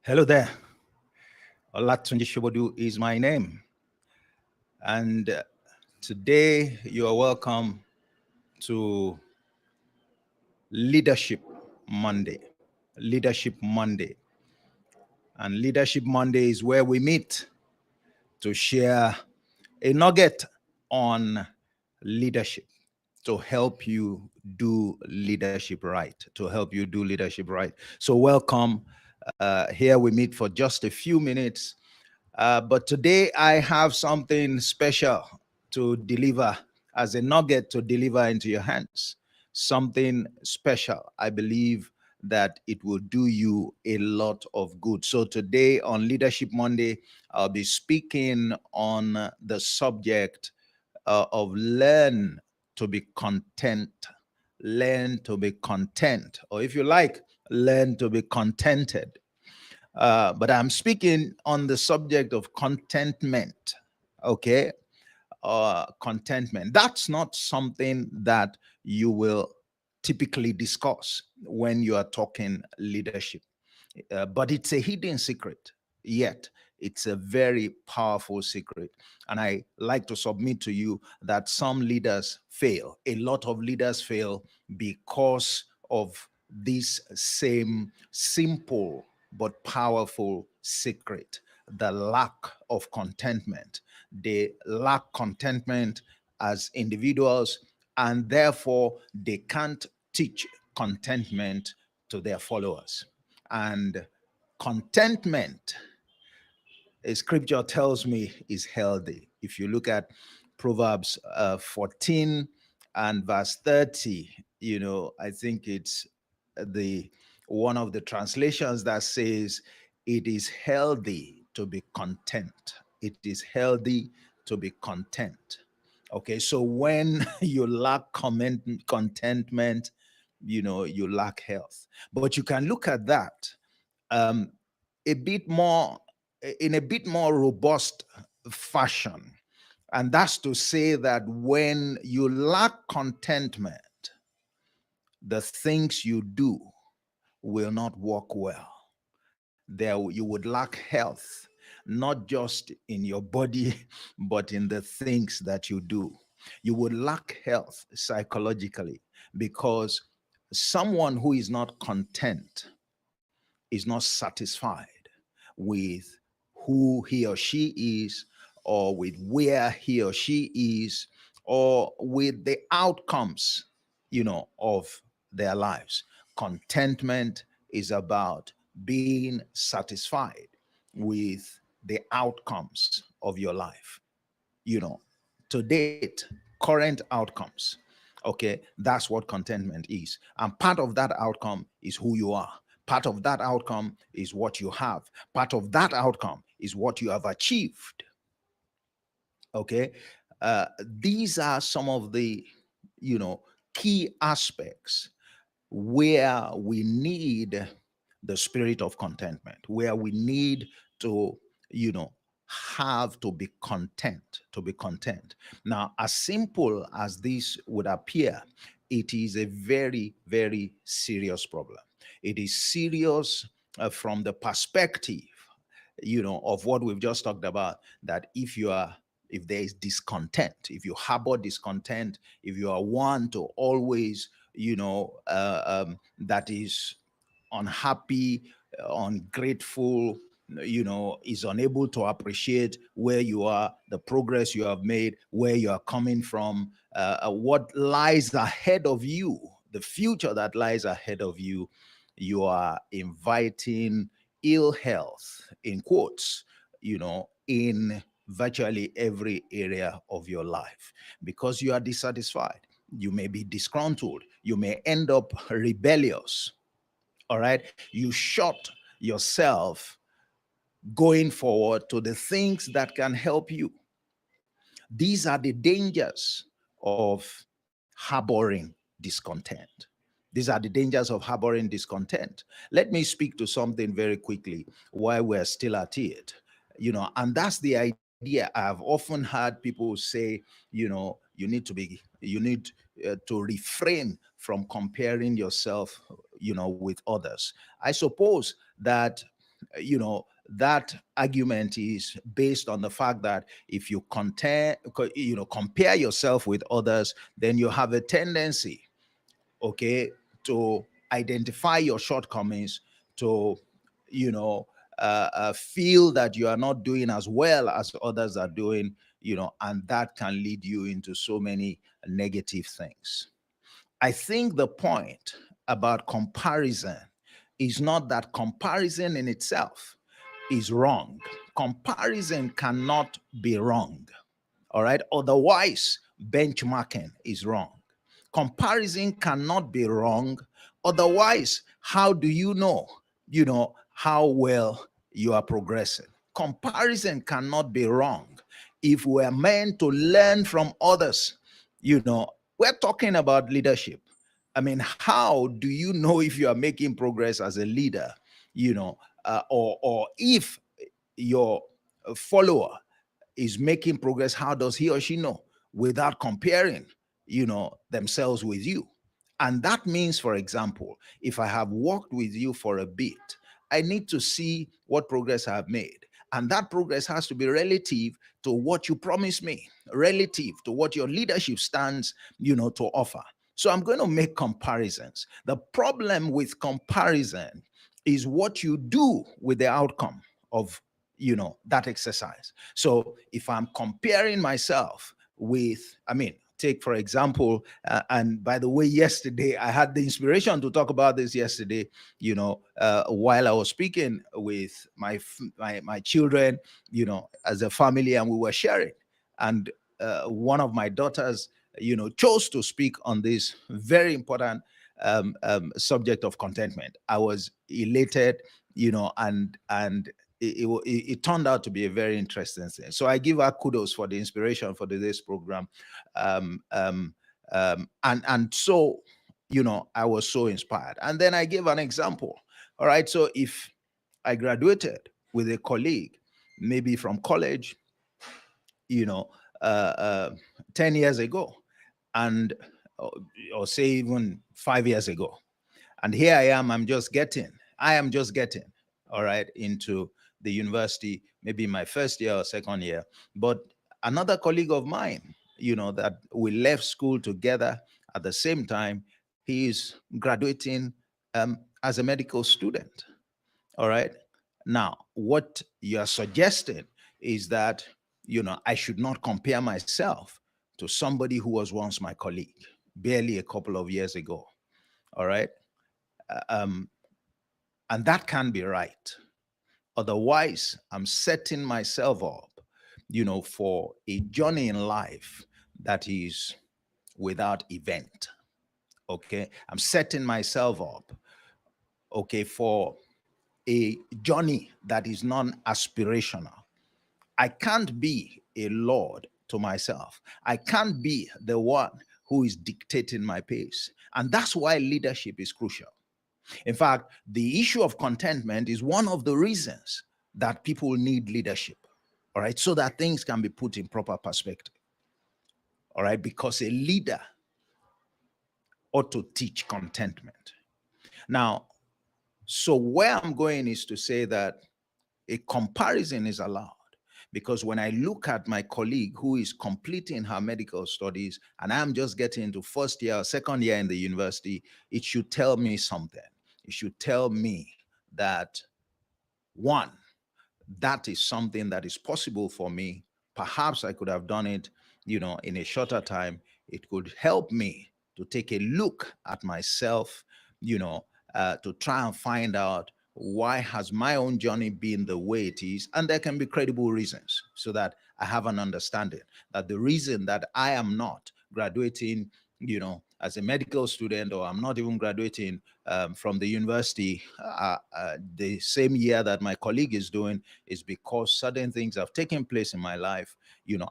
Hello there. Olatunji Shobodu is my name. And today you are welcome to Leadership Monday. Leadership Monday. And Leadership Monday is where we meet to share a nugget on leadership to help you do leadership right, to help you do leadership right. So welcome. Here we meet for just a few minutes. But today I have something special to deliver as a nugget to deliver into your hands. Something special. I believe that it will do you a lot of good. So today on Leadership Monday, I'll be speaking on the subject of learn to be content. Learn to be content. Or if you like, learn to be contented. But I'm speaking on the subject of contentment. Okay. Contentment. That's not something that you will typically discuss when you are talking leadership. But it's a hidden secret, yet it's a very powerful secret. And I like to submit to you that some leaders fail. A lot of leaders fail because of this same simple but powerful secret, the lack of contentment. They lack contentment as individuals, and therefore they can't teach contentment to their followers. And contentment, a scripture tells me, is healthy. If you look at Proverbs 14 and verse 30, I think it's the one of the translations that says it is healthy to be content. It is healthy to be content. Okay, so when you lack contentment, you lack health. But you can look at that um, a bit more in a bit more robust fashion. And that's to say that when you lack contentment, the things you do will not work well. There you would lack health, not just in your body, but in the things that you do. You would lack health psychologically because someone who is not content is not satisfied with who he or she is, or with where he or she is, or with the outcomes, of their lives. Contentment is about being satisfied with the outcomes of your life, to date, current outcomes. Okay, that's what contentment is. And part of that outcome is who you are. Part of that outcome is what you have. Part of that outcome is what you have achieved. Okay, these are some of the, key aspects where we need the spirit of contentment, where we need to, you know, have to be content, to be content. Now, as simple as this would appear, it is a very, very serious problem. It is serious from the perspective, of what we've just talked about, that if there is discontent, if you harbor discontent, if you are one to always, that is unhappy, ungrateful, is unable to appreciate where you are, the progress you have made, where you are coming from, what lies ahead of you, the future that lies ahead of you, you are inviting ill health, in quotes, in virtually every area of your life because you are dissatisfied. You may be disgruntled. You may end up rebellious. All right. You shut yourself going forward to the things that can help you. These are the dangers of harboring discontent. These are the dangers of harboring discontent. Let me speak to something very quickly while we're still at it. And that's the idea. I've often heard people say, you need to refrain from comparing yourself, with others. I suppose that that argument is based on the fact that if you compare yourself with others, then you have a tendency, okay, to identify your shortcomings, to you know feel that you are not doing as well as others are doing, and that can lead you into so many negative things. I think the point about comparison is not that comparison in itself is wrong. Comparison cannot be wrong. All right. Otherwise, benchmarking is wrong. Comparison cannot be wrong. Otherwise, how do how well you are progressing? Comparison cannot be wrong. If we're meant to learn from others, we're talking about leadership. I mean, how do you know if you are making progress as a leader, or if your follower is making progress? How does he or she know? Without comparing, themselves with you. And that means, for example, if I have worked with you for a bit, I need to see what progress I have made. And that progress has to be relative to what you promised me, relative to what your leadership stands, to offer. So I'm going to make comparisons. The problem with comparison is what you do with the outcome of that exercise. So if I'm comparing myself with, take for example, and by the way, yesterday I had the inspiration to talk about this yesterday, while I was speaking with my children, as a family, and we were sharing. And one of my daughters, chose to speak on this very important subject of contentment. I was elated, and it turned out to be a very interesting thing. So I give her kudos for the inspiration for today's program. And so, I was so inspired. And then I gave an example. All right. So if I graduated with a colleague, maybe from college, you know, uh, uh, 10 years ago, and or say even 5 years ago, and here I am just getting, all right, into the university, maybe my first year or second year. But another colleague of mine, that we left school together at the same time, he is graduating as a medical student. All right. Now, what you're suggesting is that, I should not compare myself to somebody who was once my colleague, barely a couple of years ago. All right. Um, and that can be right. Otherwise, I'm setting myself up, for a journey in life that is without event. Okay. I'm setting myself up, okay, for a journey that is non-aspirational. I can't be a lord to myself. I can't be the one who is dictating my pace. And that's why leadership is crucial. In fact, the issue of contentment is one of the reasons that people need leadership, all right, so that things can be put in proper perspective, all right, because a leader ought to teach contentment. Now, so where I'm going is to say that a comparison is allowed, because when I look at my colleague who is completing her medical studies and I'm just getting into first year or second year in the university, it should tell me something. It should tell me that, one, that is something that is possible for me. Perhaps I could have done it, in a shorter time. It could help me to take a look at myself, to try and find out why has my own journey been the way it is. And there can be credible reasons, so that I have an understanding that the reason that I am not graduating, as a medical student, or I'm not even graduating from the university the same year that my colleague is doing, is because certain things have taken place in my life,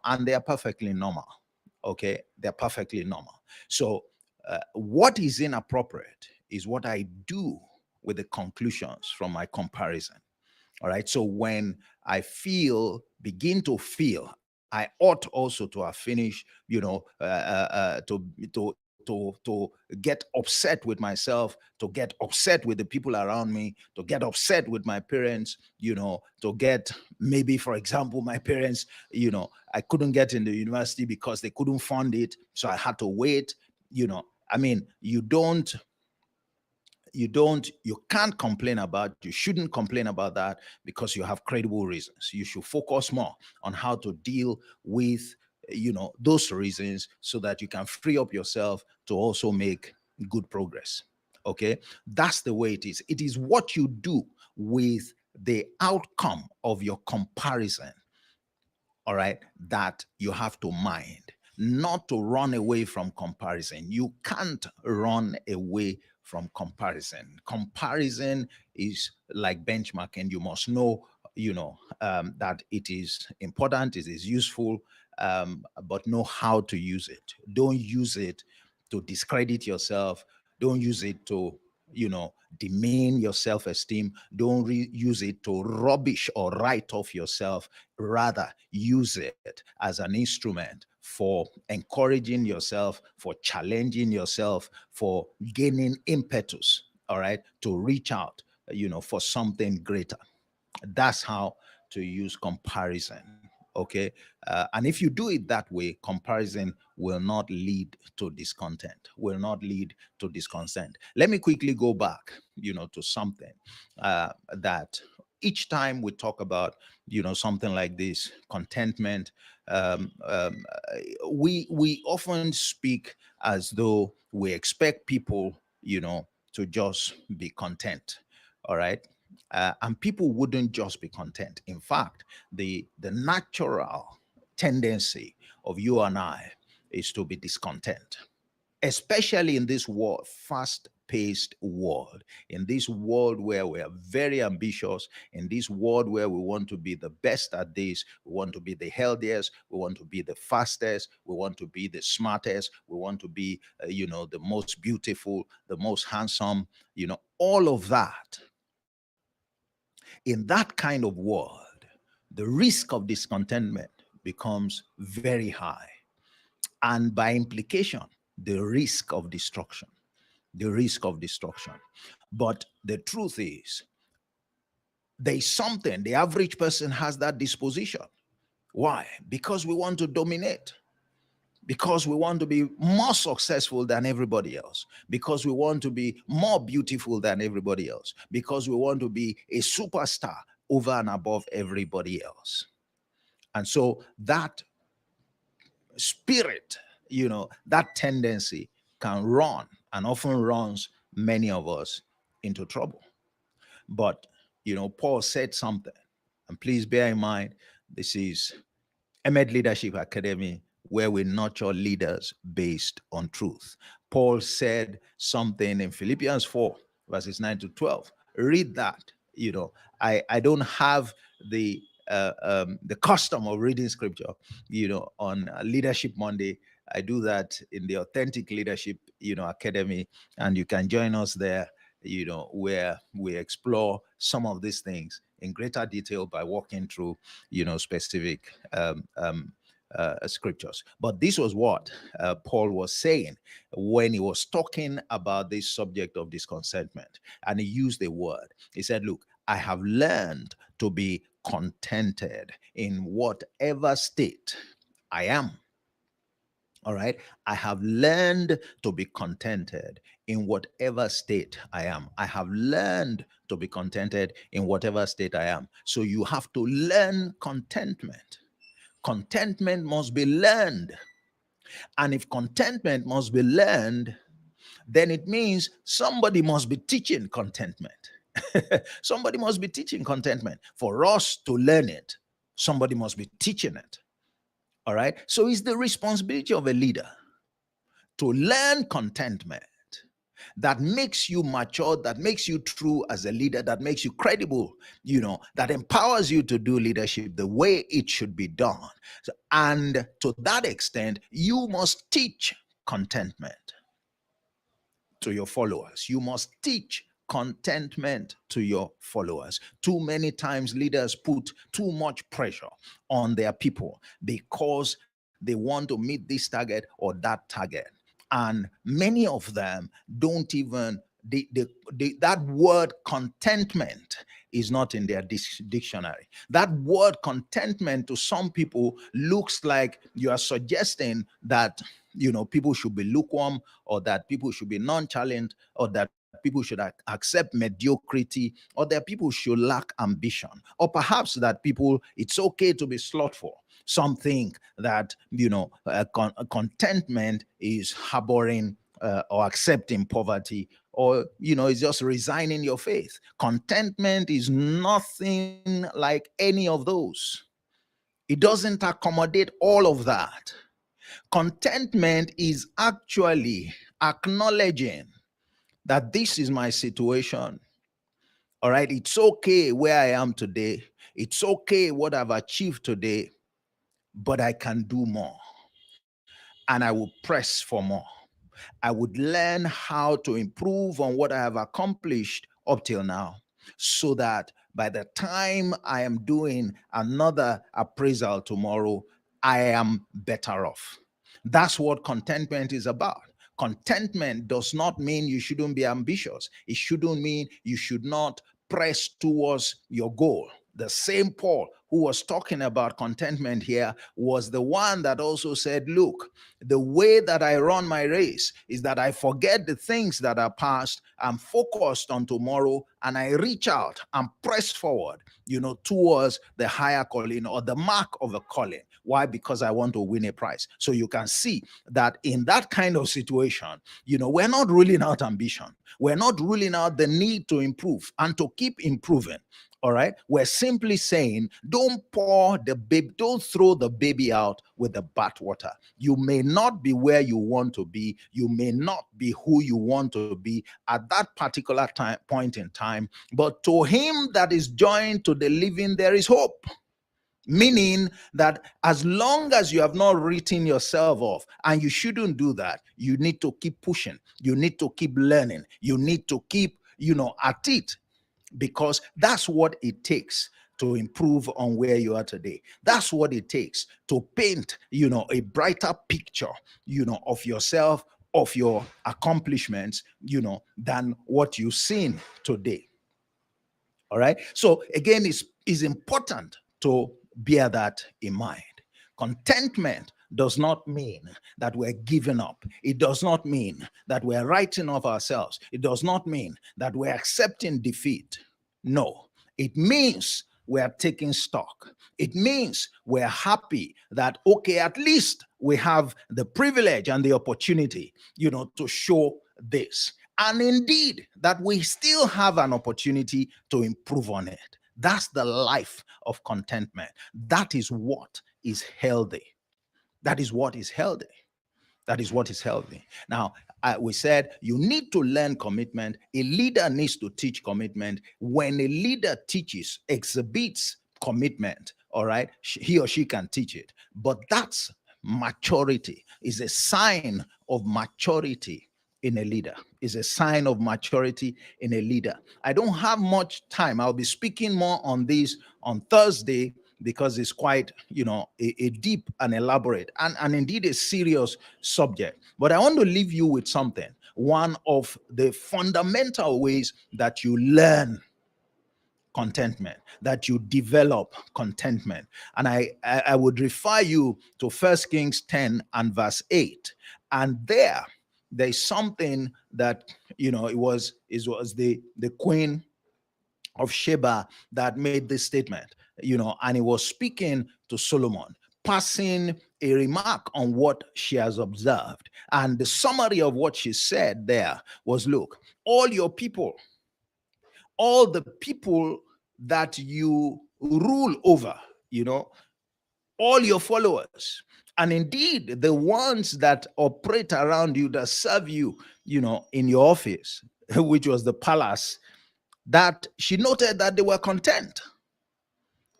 and they are perfectly normal. Okay, they're perfectly normal. So what is inappropriate is what I do with the conclusions from my comparison. All right. So when I begin to feel, I ought also to have finished, to to get upset with myself, to get upset with the people around me, to get upset with my parents, to get, maybe for example, my parents, I couldn't get in the university because they couldn't fund it, so I had to wait. I mean, you can't complain about, you shouldn't complain about that, because you have credible reasons. You should focus more on how to deal with those reasons, so that you can free up yourself to also make good progress. Okay, that's the way it is. It is what you do with the outcome of your comparison, all right, that you have to mind, not to run away from comparison. You can't run away from comparison. Comparison is like benchmarking. You must know, that it is important, it is useful, but know how to use it. Don't use it to discredit yourself. Don't use it to, demean your self-esteem. Don't use it to rubbish or write off yourself. Rather, use it as an instrument for encouraging yourself, for challenging yourself, for gaining impetus, all right, to reach out, for something greater. That's how to use comparison. Okay. And if you do it that way, comparison will not lead to discontent, will not lead to discontent. Let me quickly go back, to something that each time we talk about, something like this, contentment, we often speak as though we expect people, to just be content. All right. And people wouldn't just be content. In fact, the natural tendency of you and I is to be discontent, especially in this world, fast-paced world, in this world where we are very ambitious, in this world where we want to be the best at this, we want to be the healthiest, we want to be the fastest, we want to be the smartest, we want to be, the most beautiful, the most handsome, all of that. In that kind of world, the risk of discontentment becomes very high. And by implication, the risk of destruction. The risk of destruction. But the truth is, there's something, the average person has that disposition. Why? Because we want to dominate. Because we want to be more successful than everybody else, because we want to be more beautiful than everybody else, because we want to be a superstar over and above everybody else. And so that spirit, that tendency can run, and often runs many of us into trouble. But, Paul said something, and please bear in mind, this is Emed Leadership Academy, where we nurture leaders based on truth. Paul said something in Philippians 4, verses 9 to 12. Read that. I don't have the custom of reading scripture, on Leadership Monday. I do that in the Authentic Leadership, Academy, and you can join us there, where we explore some of these things in greater detail by walking through, specific scriptures. But this was what Paul was saying when he was talking about this subject of discontentment. And he used a word. He said, look, I have learned to be contented in whatever state I am. All right. I have learned to be contented in whatever state I am. I have learned to be contented in whatever state I am. So you have to learn contentment. Contentment must be learned. And if contentment must be learned, then it means somebody must be teaching contentment. Somebody must be teaching contentment. For us to learn it, somebody must be teaching it. All right. So it's the responsibility of a leader to learn contentment that makes you mature, that makes you true as a leader, that makes you credible, that empowers you to do leadership the way it should be done. And to that extent, you must teach contentment to your followers. You must teach contentment to your followers. Too many times leaders put too much pressure on their people because they want to meet this target or that target. And many of them don't even, that word contentment is not in their dictionary. That word contentment to some people looks like you are suggesting that, people should be lukewarm, or that people should be nonchalant, or that people should accept mediocrity, or that people should lack ambition, or perhaps that people, it's okay to be slothful. Some think that, contentment is harboring or accepting poverty, or, it's just resigning your faith. Contentment is nothing like any of those. It doesn't accommodate all of that. Contentment is actually acknowledging that this is my situation. All right. It's okay where I am today. It's okay what I've achieved today, but I can do more. And I will press for more. I would learn how to improve on what I have accomplished up till now, so that by the time I am doing another appraisal tomorrow, I am better off. That's what contentment is about. Contentment does not mean you shouldn't be ambitious. It shouldn't mean you should not press towards your goal. The same Paul who was talking about contentment here was the one that also said, look, the way that I run my race is that I forget the things that are past. I'm focused on tomorrow, and I reach out and press forward, towards the higher calling, or the mark of a calling. Why? Because I want to win a prize. So you can see that in that kind of situation, we're not ruling out ambition. We're not ruling out the need to improve and to keep improving. All right. We're simply saying, don't throw the baby out with the bathwater. You may not be where you want to be. You may not be who you want to be at that particular point in time. But to him that is joined to the living, there is hope. Meaning that as long as you have not written yourself off, and you shouldn't do that, you need to keep pushing. You need to keep learning. You need to keep, at it. Because that's what it takes to improve on where you are today. That's what it takes to paint, a brighter picture, of yourself, of your accomplishments, than what you've seen today. All right. So again, it's important to bear that in mind. Contentment does not mean that we're giving up. It does not mean that we're writing off ourselves. It does not mean that we're accepting defeat. No, it means we're taking stock. It means we're happy that, okay, at least we have the privilege and the opportunity, to show this. And indeed, that we still have an opportunity to improve on it. That's the life of contentment. That is what is healthy. That is what is healthy. That is what is healthy. Now, we said you need to learn commitment. A leader needs to teach commitment. When a leader teaches, exhibits commitment, all right, he or she can teach it. But that's maturity, is a sign of maturity in a leader, is a sign of maturity in a leader. I don't have much time. I'll be speaking more on this on Thursday, because it's quite, a deep and elaborate and indeed a serious subject. But I want to leave you with something. One of the fundamental ways that you learn contentment, that you develop contentment. And I would refer you to 1 Kings 10 and verse 8. And there's something that, it was the queen of Sheba that made this statement, and he was speaking to Solomon, passing a remark on what she has observed. And the summary of what she said there was, look, all your people, all the people that you rule over, all your followers, and indeed the ones that operate around you, that serve you, in your office, which was the palace, that she noted that they were content.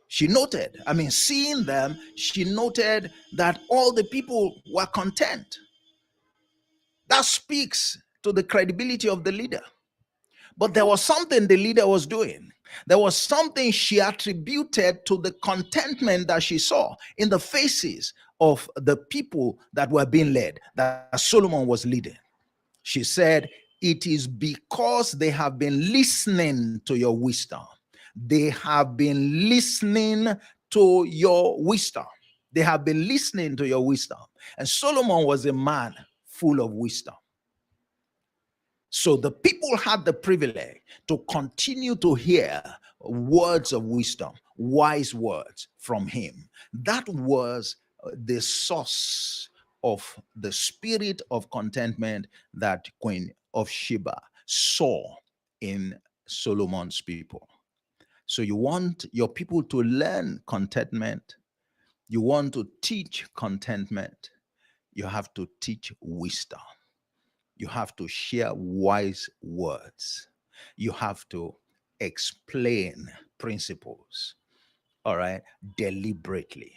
She noted, seeing them, she noted that all the people were content. That speaks to the credibility of the leader. But there was something the leader was doing. There was something she attributed to the contentment that she saw in the faces of the people that were being led, that Solomon was leading. She said, it is because they have been listening to your wisdom. They have been listening to your wisdom. They have been listening to your wisdom. And Solomon was a man full of wisdom. So the people had the privilege to continue to hear words of wisdom, wise words from him. That was the source of the spirit of contentment that Queen of Sheba saw in Solomon's people. So you want your people to learn contentment, you want to teach contentment, you have to teach wisdom. You have to share wise words. You have to explain principles, all right, deliberately.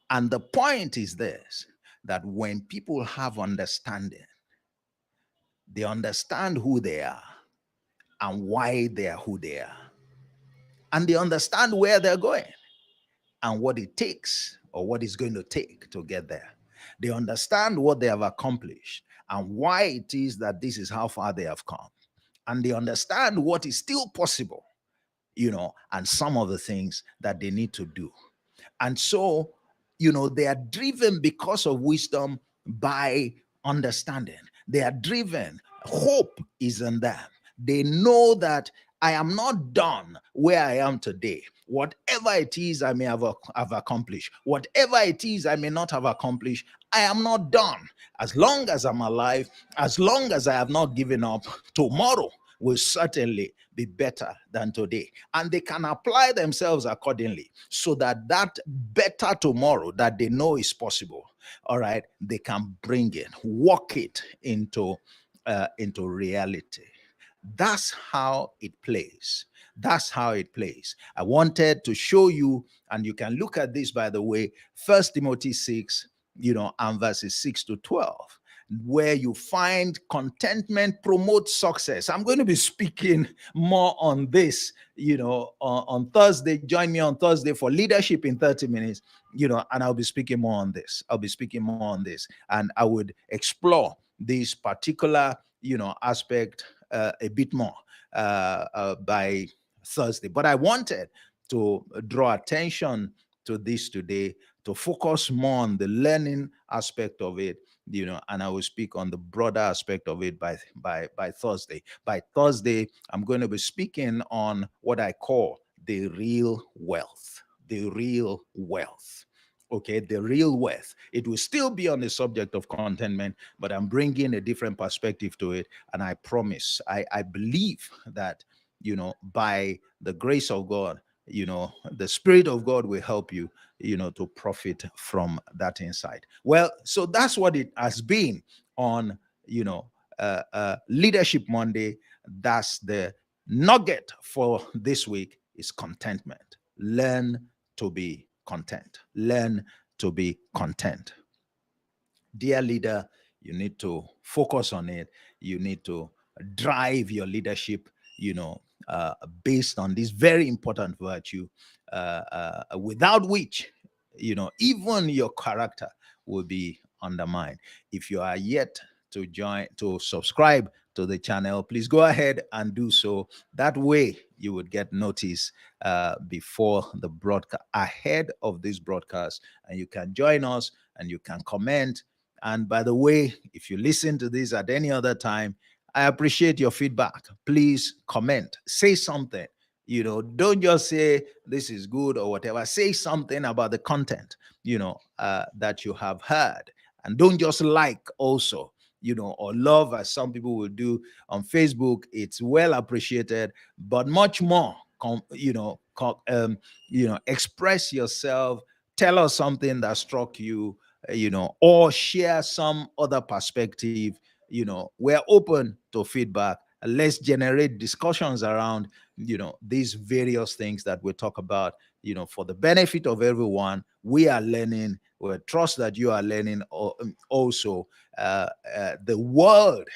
And the point is this, that when people have understanding, they understand who they are and why they are who they are. And they understand where they're going and what it takes or what it's going to take to get there. They understand what they have accomplished and why it is that this is how far they have come. And they understand what is still possible, and some of the things that they need to do. And so, they are driven because of wisdom by understanding. They are driven. Hope is in them. They know that I am not done where I am today. Whatever it is I may have accomplished, whatever it is I may not have accomplished, I am not done. As long as I'm alive, as long as I have not given up, tomorrow will certainly be better than today. And they can apply themselves accordingly so that that better tomorrow that they know is possible, all right, they can bring it, walk it into reality. That's how it plays. That's how it plays. I wanted to show you, and you can look at this, by the way, 1 Timothy 6, and verses 6 to 12, where you find contentment promotes success. I'm going to be speaking more on this, on Thursday. Join me on Thursday for leadership in 30 minutes, and I'll be speaking more on this. And I would explore this particular, aspect a bit more by Thursday. But I wanted to draw attention to this today, to focus more on the learning aspect of it, and I will speak on the broader aspect of it by Thursday. By Thursday, I'm going to be speaking on what I call the real wealth. The real wealth. Okay, the real wealth. It will still be on the subject of contentment, but I'm bringing a different perspective to it. And I promise, I believe that, by the grace of God, the Spirit of God will help you, to profit from that insight. Well, so that's what it has been on, Leadership Monday. That's the nugget for this week is contentment. Learn to be content. Learn to be content. Dear leader, you need to focus on it. You need to drive your leadership, based on this very important virtue, without which, even your character will be undermined. If you are yet to subscribe to the channel, please go ahead and do so. That way you would get notice before the broadcast, ahead of this broadcast, and you can join us and you can comment. And by the way, if you listen to this at any other time, I appreciate your feedback. Please comment, say something. Don't just say this is good or whatever. Say something about the content, that you have heard. And don't just like also, or love, as some people will do on Facebook. It's well appreciated, but much more, express yourself. Tell us something that struck you, or share some other perspective. We're open to feedback. Let's generate discussions around, these various things that we talk about, for the benefit of everyone. We are learning. We trust that you are learning also. The world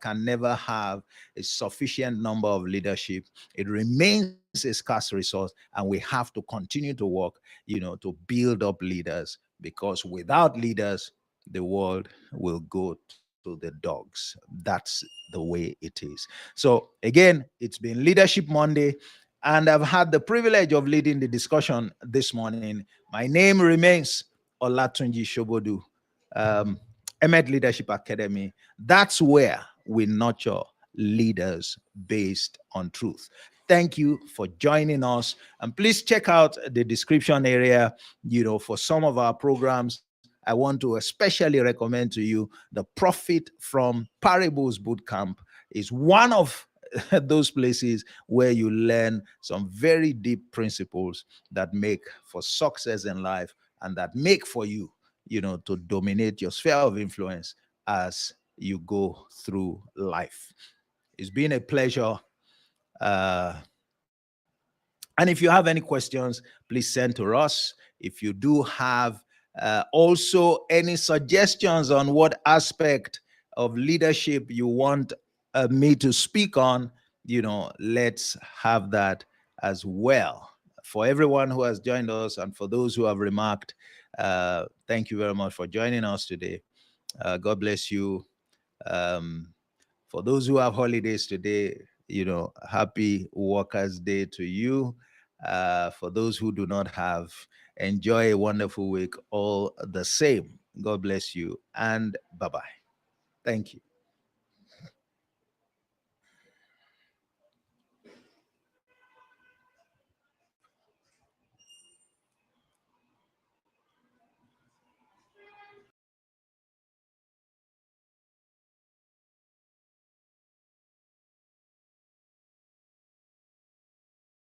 can never have a sufficient number of leadership. It remains a scarce resource, and we have to continue to work, to build up leaders, because without leaders, the world will go to the dogs. That's the way it is. So, again, it's been Leadership Monday, and I've had the privilege of leading the discussion this morning. My name remains Olatunji Shobodu, um, Emet Leadership Academy. That's where we nurture leaders based on truth. Thank you for joining us. And please check out the description area, for some of our programs. I want to especially recommend to you the Profit from Parables Bootcamp. Is one of those places where you learn some very deep principles that make for success in life and that make for you, to dominate your sphere of influence as you go through life. It's been a pleasure. Uh, and if you have any questions, please send to us. If you do have also any suggestions on what aspect of leadership you want me to speak on, let's have that as well. For everyone who has joined us and for those who have remarked, thank you very much for joining us today. God bless you. Um, for those who have holidays today, happy Workers' Day to you. For those who do not have, enjoy a wonderful week all the same. God bless you and bye-bye. Thank you.